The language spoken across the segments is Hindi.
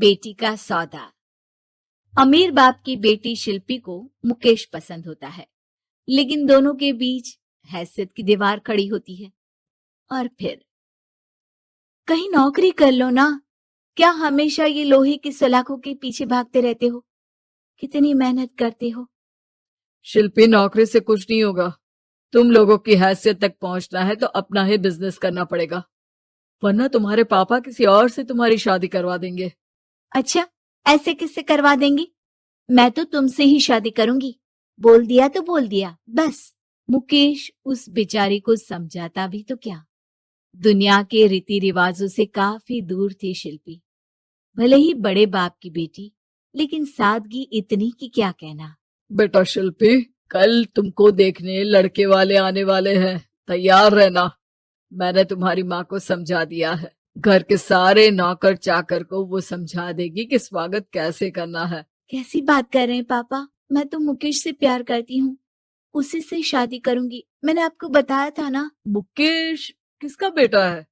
बेटी का सौदा। अमीर बाप की बेटी शिल्पी को मुकेश पसंद होता है, लेकिन दोनों के बीच हैसियत की दीवार खड़ी होती है। और फिर कहीं नौकरी कर लो ना, क्या हमेशा ये लोहे की सलाखों के पीछे भागते रहते हो? कितनी मेहनत करते हो। शिल्पी, नौकरी से कुछ नहीं होगा। तुम लोगों की हैसियत तक पहुंचना है तो अपना ही बिजनेस करना पड़ेगा, वरना तुम्हारे पापा किसी और से तुम्हारी शादी करवा देंगे। अच्छा, ऐसे किससे करवा देंगे? मैं तो तुमसे ही शादी करूंगी। बोल दिया तो बोल दिया, बस। मुकेश उस बेचारी को समझाता भी तो क्या। दुनिया के रीति रिवाजों से काफी दूर थी शिल्पी। भले ही बड़े बाप की बेटी, लेकिन सादगी इतनी कि क्या कहना। बेटा शिल्पी, कल तुमको देखने लड़के वाले आने वाले हैं, तैयार रहना। मैंने तुम्हारी माँ को समझा दिया है। घर के सारे नौकर चाकर को वो समझा देगी कि स्वागत कैसे करना है। कैसी बात कर रहे हैं पापा? मैं तो मुकेश से प्यार करती हूँ, उसी से शादी करूंगी। मैंने आपको बताया था ना। मुकेश किसका बेटा है?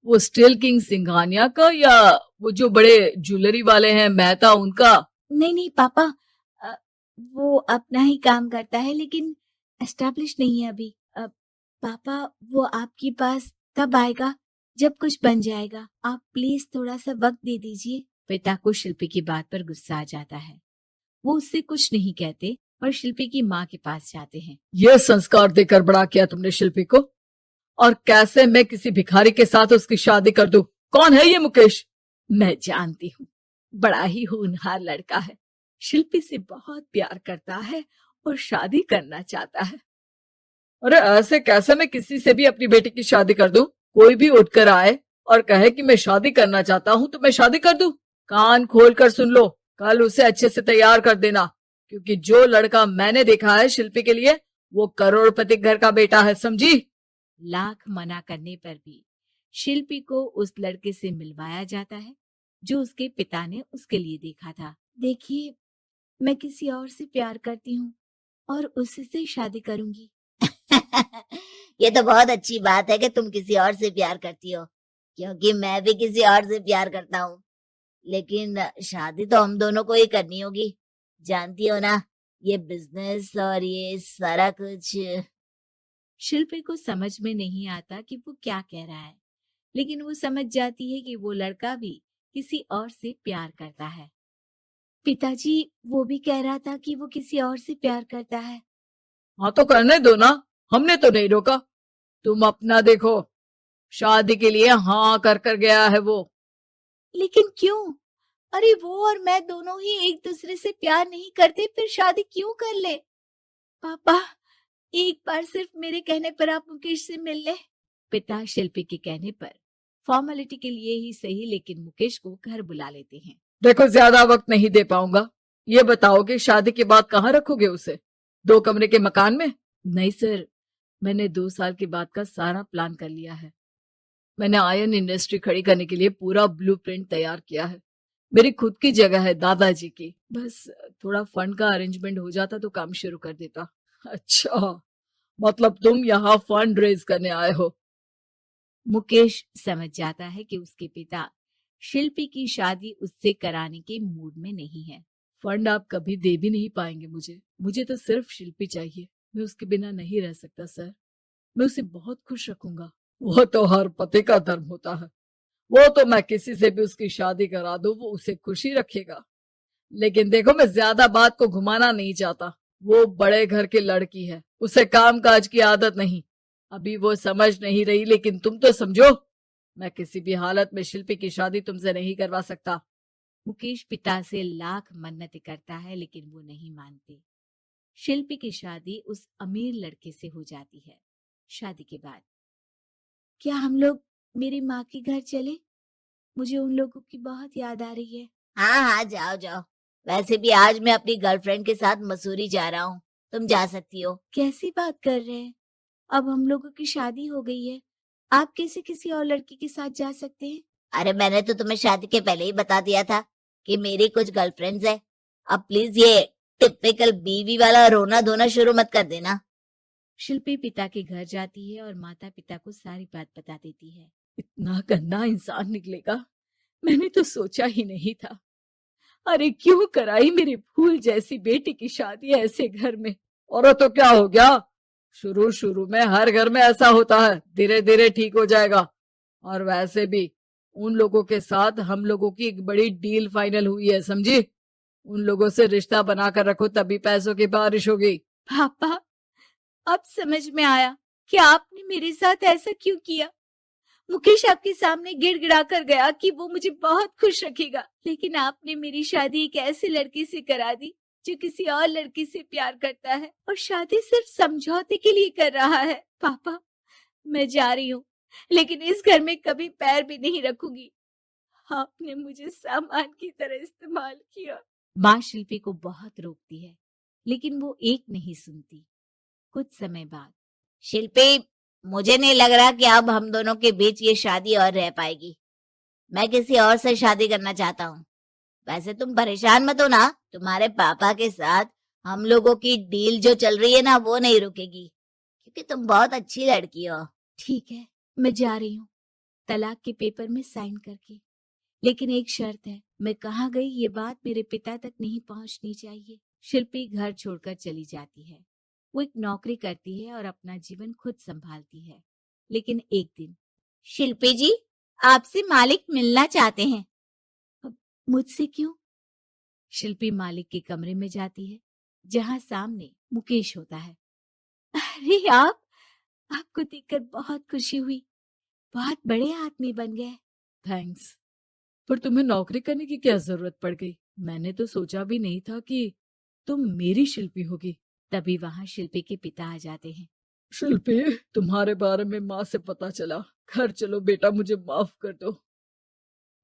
वो स्टील किंग सिंघानिया का, या वो जो बड़े ज्वेलरी वाले हैं मेहता, उनका? नहीं नहीं पापा, अ, वो अपना ही काम करता है, लेकिन एस्टेब्लिश नहीं है अभी। पापा, वो आपके पास तब आएगा जब कुछ बन जाएगा। आप प्लीज थोड़ा सा वक्त दे दीजिए। पिता को शिल्पी की बात पर गुस्सा आ जाता है। वो उससे कुछ नहीं कहते और शिल्पी की माँ के पास जाते हैं। ये संस्कार देकर बड़ा किया तुमने शिल्पी को, और कैसे मैं किसी भिखारी के साथ उसकी शादी कर दूं? कौन है ये मुकेश? मैं जानती हूँ, बड़ा ही होनहार लड़का है। शिल्पी से बहुत प्यार करता है और शादी करना चाहता है। अरे ऐसे कैसे मैं किसी से भी अपनी बेटी की शादी कर दूं? कोई भी उठकर आए और कहे कि मैं शादी करना चाहता हूं तो मैं शादी कर दूं? कान खोल कर सुन लो, कल उसे अच्छे से तैयार कर देना, क्योंकि जो लड़का मैंने देखा है शिल्पी के लिए, वो करोड़पति घर का बेटा है, समझी? लाख मना करने पर भी शिल्पी को उस लड़के से मिलवाया जाता है जो उसके पिता ने उसके लिए देखा था। देखिए, मैं किसी और से प्यार करती हूँ और उसी से शादी करूंगी। ये तो बहुत अच्छी बात है कि तुम किसी और से प्यार करती हो, क्योंकि मैं भी किसी और से प्यार करता हूँ। लेकिन शादी तो हम दोनों को ही करनी होगी, जानती हो ना, ये बिजनेस और ये सारा कुछ। शिल्पी को समझ में नहीं आता कि वो क्या कह रहा है, लेकिन वो समझ जाती है कि वो लड़का भी किसी और से प्यार करता है। पिताजी, वो भी कह रहा था कि वो किसी और से प्यार करता है। हाँ तो करने दो ना, हमने तो नहीं रोका। तुम अपना देखो, शादी के लिए हाँ कर कर गया है वो। लेकिन क्यों? अरे वो और मैं दोनों ही एक दूसरे से प्यार नहीं करते, फिर शादी क्यों कर ले? पापा, एक बार सिर्फ मेरे कहने पर आप मुकेश से मिल ले। पिता शिल्पी के कहने पर फॉर्मेलिटी के लिए ही सही, लेकिन मुकेश को घर बुला लेते हैं। देखो, ज्यादा वक्त नहीं दे पाऊंगा। ये बताओ कि शादी के बाद कहाँ रखोगे उसे? 2 कमरे के मकान में? नहीं सर, मैंने 2 साल के बाद का सारा प्लान कर लिया है। मैंने आयरन इंडस्ट्री खड़ी करने के लिए पूरा ब्लूप्रिंट तैयार किया है। मेरी खुद की जगह है, दादाजी की। बस थोड़ा फंड का अरेंजमेंट हो जाता तो काम शुरू कर देता। अच्छा, मतलब तुम यहाँ फंड रेज करने आए हो? मुकेश समझ जाता है कि उसके पिता शिल्पी की शादी उससे कराने के मूड में नहीं है। फंड आप कभी दे भी नहीं पाएंगे मुझे तो सिर्फ शिल्पी चाहिए। मैं उसके बिना नहीं रह सकता सर। मैं उसे बहुत खुश रखूंगा। वो तो हर पति का धर्म होता है। वो तो मैं किसी से भी उसकी शादी करा दूं, वो उसे खुशी रखेगा। लेकिन देखो, मैं ज्यादा बात को घुमाना नहीं चाहता। वो बड़े घर की लड़की है, उसे काम काज की आदत नहीं। अभी वो समझ नहीं रही, लेकिन तुम तो समझो। मैं किसी भी हालत में शिल्पी की शादी तुमसे नहीं करवा सकता। मुकेश पिता से लाख मन्नतें करता है, लेकिन वो नहीं मानते। शिल्पी की शादी उस अमीर लड़के से हो जाती है। शादी के बाद क्या हम लोग मेरी माँ के घर चले? मुझे उन लोगों की बहुत याद आ रही है। हाँ हाँ, जाओ जाओ। वैसे भी आज मैं अपनी गर्लफ्रेंड के साथ मसूरी जा रहा हूँ, तुम जा सकती हो। कैसी बात कर रहे हैं? अब हम लोगों की शादी हो गई है, आप कैसे किसी और लड़की के साथ जा सकते हैं? अरे मैंने तो तुम्हें शादी के पहले ही बता दिया था कि मेरी कुछ गर्लफ्रेंड्स है। अब प्लीज ये टिपिकल बीवी वाला रोना धोना शुरू मत कर देना। शिल्पी पिता के घर जाती है और माता पिता को सारी बात बता देती है। इतना गंदा इंसान निकलेगा, मैंने तो सोचा ही नहीं था। अरे क्यों कराई मेरी फूल जैसी बेटी की शादी ऐसे घर में। और तो क्या हो गया, शुरू शुरू में हर घर में ऐसा होता है, धीरे धीरे ठीक हो जाएगा। और वैसे भी उन लोगों के साथ हम लोगों की एक बड़ी डील फाइनल हुई है, समझी। उन लोगों से रिश्ता बनाकर रखो, तभी पैसों की बारिश होगी। पापा, अब समझ में आया कि आपने मेरे साथ ऐसा क्यों किया। मुकेश आपके सामने गिड़गिड़ा कर गया कि वो मुझे बहुत खुश रखेगा, लेकिन आपने मेरी शादी एक ऐसे लड़के से करा दी जो किसी और लड़की से प्यार करता है और शादी सिर्फ समझौते के लिए कर रहा है। पापा, मैं जा रही हूँ, लेकिन इस घर में कभी पैर भी नहीं रखूंगी। आपने मुझे सामान की तरह इस्तेमाल किया। माँ शिल्पी को बहुत रोकती है, लेकिन वो एक नहीं सुनती। कुछ समय बाद, शिल्पी, मुझे नहीं लग रहा कि अब हम दोनों के बीच ये शादी और रह पाएगी। मैं किसी और से शादी करना चाहता हूँ। वैसे तुम परेशान मत हो ना, तुम्हारे पापा के साथ हम लोगों की डील जो चल रही है ना, वो नहीं रुकेगी, क्योंकि तुम बहुत अच्छी लड़की हो। ठीक है, मैं जा रही हूँ, तलाक के पेपर में साइन करके। लेकिन एक शर्त है, मैं कहाँ गई ये बात मेरे पिता तक नहीं पहुंचनी चाहिए। शिल्पी घर छोड़कर चली जाती है। वो एक नौकरी करती है और अपना जीवन खुद संभालती है। लेकिन एक दिन, शिल्पी जी, आपसे मालिक मिलना चाहते हैं। मुझसे क्यों? शिल्पी मालिक के कमरे में जाती है, जहां सामने मुकेश होता है। अरे आपको देखकर बहुत खुशी हुई, बहुत बड़े आदमी बन गए। थैंक्स, पर तुम्हें नौकरी करने की क्या जरूरत पड़ गई। मैंने तो सोचा भी नहीं था कि तुम मेरी शिल्पी होगी। तभी वहां शिल्पी के पिता आ जाते हैं। शिल्पी, तुम्हारे बारे में माँ से पता चला। घर चलो बेटा, मुझे माफ कर दो।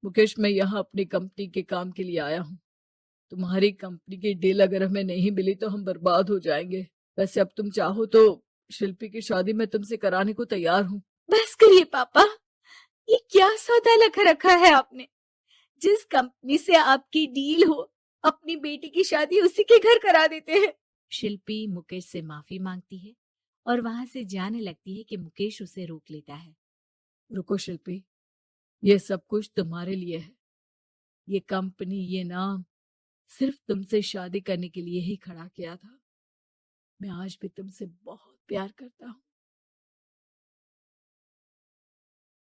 मुकेश, मैं यहाँ अपनी कंपनी के काम के लिए आया हूँ। तुम्हारी कंपनी की डील अगर हमें नहीं मिली तो हम बर्बाद हो जाएंगे। वैसे अब तुम चाहो तो शिल्पी की शादी मैं तुमसे कराने को तैयार हूँ। बस करिए पापा, ये क्या सौदा लगा रखा है आपने। जिस कंपनी से आपकी डील हो, अपनी बेटी की शादी उसी के घर करा देते हैं। शिल्पी मुकेश से माफी मांगती है और वहां से जाने लगती है कि मुकेश उसे रोक लेता है। रुको शिल्पी, ये सब कुछ तुम्हारे लिए है। ये कंपनी, ये नाम सिर्फ तुमसे शादी करने के लिए ही खड़ा किया था। मैं आज भी तुमसे बहुत प्यार करता हूँ।